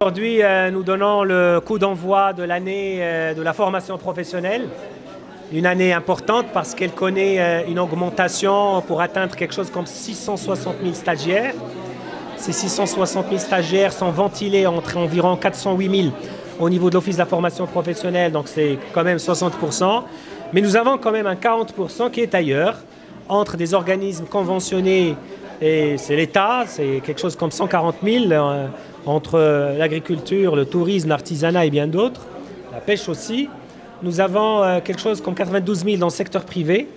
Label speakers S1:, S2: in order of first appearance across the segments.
S1: Aujourd'hui, nous donnons le coup d'envoi de l'année de la formation professionnelle. Une année importante parce qu'elle connaît une augmentation pour atteindre quelque chose comme 660 000 stagiaires. Ces 660 000 stagiaires sont ventilés entre environ 408 000 au niveau de l'Office de la formation professionnelle, donc c'est quand même 60%. Mais nous avons quand même un 40% qui est ailleurs, entre des organismes conventionnés et c'est l'État, c'est quelque chose comme 140 000, entre l'agriculture, le tourisme, l'artisanat et bien d'autres, la pêche aussi. Nous avons quelque chose comme 92 000 dans le secteur privé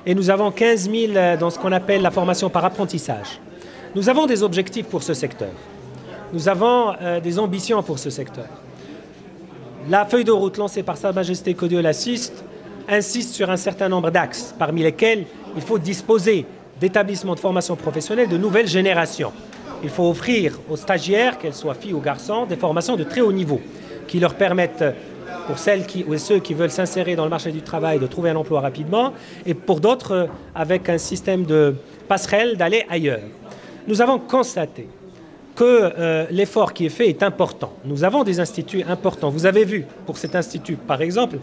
S1: et nous avons 15 000 dans ce qu'on appelle la formation par apprentissage. Nous avons des objectifs pour ce secteur. Nous avons des ambitions pour ce secteur. La feuille de route lancée par Sa Majesté que Dieu l'assiste insiste sur un certain nombre d'axes, parmi lesquels il faut disposer d'établissements de formation professionnelle de nouvelle génération. Il faut offrir aux stagiaires, qu'elles soient filles ou garçons, des formations de très haut niveau qui leur permettent, pour celles ou ceux qui veulent s'insérer dans le marché du travail, de trouver un emploi rapidement, et pour d'autres, avec un système de passerelle, d'aller ailleurs. Nous avons constaté que l'effort qui est fait est important. Nous avons des instituts importants. Vous avez vu, pour cet institut, par exemple,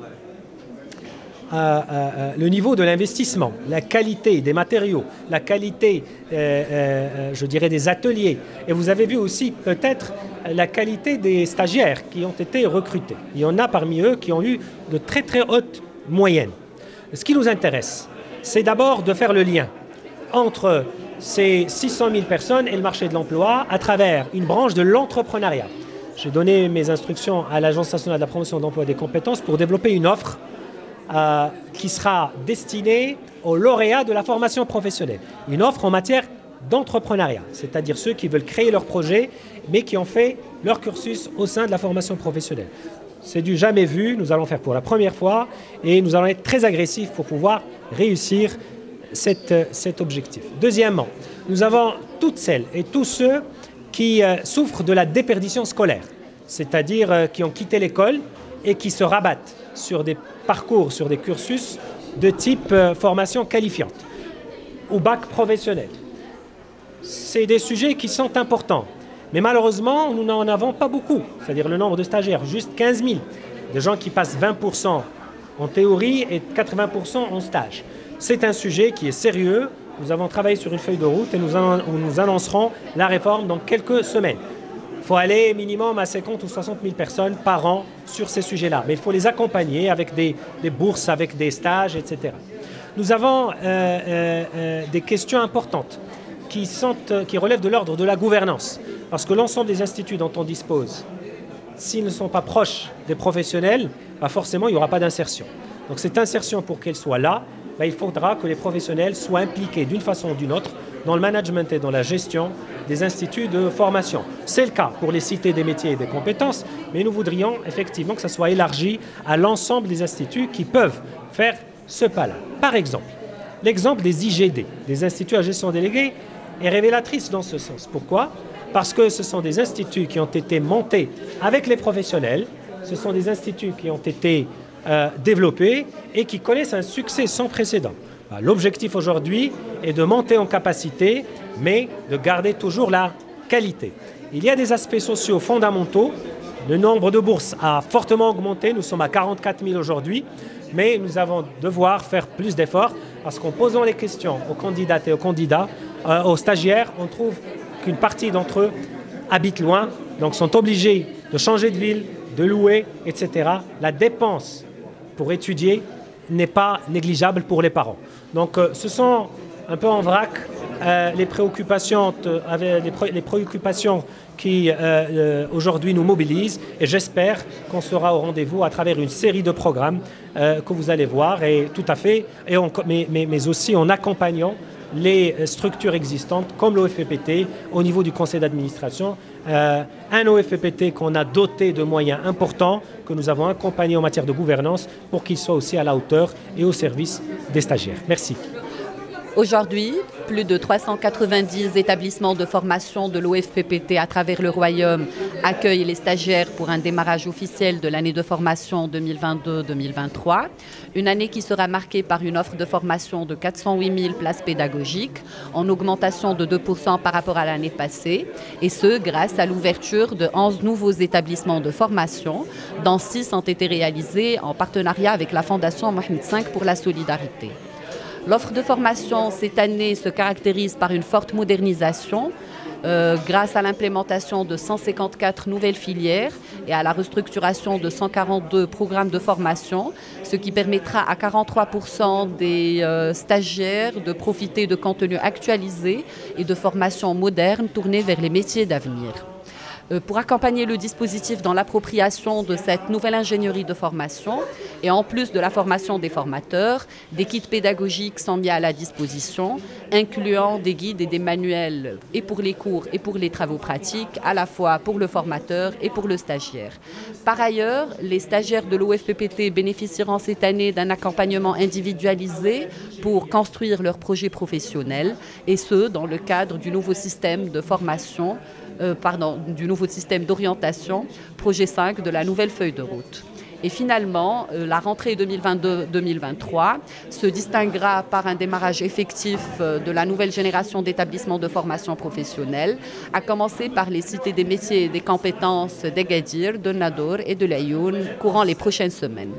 S1: le niveau de l'investissement, la qualité des matériaux, la qualité, je dirais, des ateliers. Et vous avez vu aussi peut-être la qualité des stagiaires qui ont été recrutés. Il y en a parmi eux qui ont eu de très très hautes moyennes. Ce qui nous intéresse, c'est d'abord de faire le lien entre ces 600 000 personnes et le marché de l'emploi à travers une branche de l'entrepreneuriat. J'ai donné mes instructions à l'Agence nationale de la promotion de l'emploi et des compétences pour développer une offre qui sera destinée aux lauréats de la formation professionnelle. Une offre en matière d'entrepreneuriat, c'est-à-dire ceux qui veulent créer leur projet, mais qui ont fait leur cursus au sein de la formation professionnelle. C'est du jamais vu, nous allons faire pour la première fois, et nous allons être très agressifs pour pouvoir réussir cet objectif. Deuxièmement, nous avons toutes celles et tous ceux qui souffrent de la déperdition scolaire, c'est-à-dire qui ont quitté l'école et qui se rabattent sur des parcours, sur des cursus de type formation qualifiante ou bac professionnel. C'est des sujets qui sont importants, mais malheureusement, nous n'en avons pas beaucoup, c'est-à-dire le nombre de stagiaires, juste 15 000, des gens qui passent 20% en théorie et 80% en stage. C'est un sujet qui est sérieux. Nous avons travaillé sur une feuille de route et nous annoncerons la réforme dans quelques semaines. Il faut aller minimum à 50 ou 60 000 personnes par an sur ces sujets-là. Mais il faut les accompagner avec des bourses, avec des stages, etc. Nous avons des questions importantes qui relèvent de l'ordre de la gouvernance. Parce que l'ensemble des instituts dont on dispose, s'ils ne sont pas proches des professionnels, forcément il n'y aura pas d'insertion. Donc cette insertion, pour qu'elle soit là, il faudra que les professionnels soient impliqués d'une façon ou d'une autre dans le management et dans la gestion des instituts de formation. C'est le cas pour les cités des métiers et des compétences, mais nous voudrions effectivement que ça soit élargi à l'ensemble des instituts qui peuvent faire ce pas-là. Par exemple, l'exemple des IGD, des instituts à gestion déléguée, est révélatrice dans ce sens. Pourquoi ? Parce que ce sont des instituts qui ont été montés avec les professionnels, ce sont des instituts qui ont été développés et qui connaissent un succès sans précédent. L'objectif aujourd'hui est de monter en capacité, mais de garder toujours la qualité. Il y a des aspects sociaux fondamentaux. Le nombre de bourses a fortement augmenté. Nous sommes à 44 000 aujourd'hui, mais nous allons devoir faire plus d'efforts parce qu'en posant les questions aux candidates et aux candidats, aux stagiaires, on trouve qu'une partie d'entre eux habitent loin, donc sont obligés de changer de ville, de louer, etc. La dépense pour étudier n'est pas négligeable pour les parents. Donc ce sont un peu en vrac les préoccupations qui aujourd'hui nous mobilisent et j'espère qu'on sera au rendez-vous à travers une série de programmes que vous allez voir et tout à fait, mais aussi en accompagnant les structures existantes comme l'OFPPT au niveau du conseil d'administration. Un OFPPT qu'on a doté de moyens importants, que nous avons accompagné en matière de gouvernance pour qu'il soit aussi à la hauteur et au service des stagiaires. Merci.
S2: Aujourd'hui, plus de 390 établissements de formation de l'OFPPT à travers le Royaume accueillent les stagiaires pour un démarrage officiel de l'année de formation 2022-2023. Une année qui sera marquée par une offre de formation de 408 000 places pédagogiques, en augmentation de 2% par rapport à l'année passée, et ce, grâce à l'ouverture de 11 nouveaux établissements de formation, dont 6 ont été réalisés en partenariat avec la Fondation Mohamed V pour la solidarité. L'offre de formation cette année se caractérise par une forte modernisation grâce à l'implémentation de 154 nouvelles filières et à la restructuration de 142 programmes de formation, ce qui permettra à 43% des stagiaires de profiter de contenus actualisés et de formations modernes tournées vers les métiers d'avenir. Pour accompagner le dispositif dans l'appropriation de cette nouvelle ingénierie de formation et en plus de la formation des formateurs, des kits pédagogiques sont mis à la disposition, incluant des guides et des manuels et pour les cours et pour les travaux pratiques, à la fois pour le formateur et pour le stagiaire. Par ailleurs, les stagiaires de l'OFPPT bénéficieront cette année d'un accompagnement individualisé pour construire leur projet professionnel, et ce, dans le cadre du nouveau système de formation du nouveau système d'orientation, projet 5 de la nouvelle feuille de route. Et finalement, la rentrée 2022-2023 se distinguera par un démarrage effectif de la nouvelle génération d'établissements de formation professionnelle, à commencer par les cités des métiers et des compétences d'Agadir, de Nador et de l'Ayoun, courant les prochaines semaines.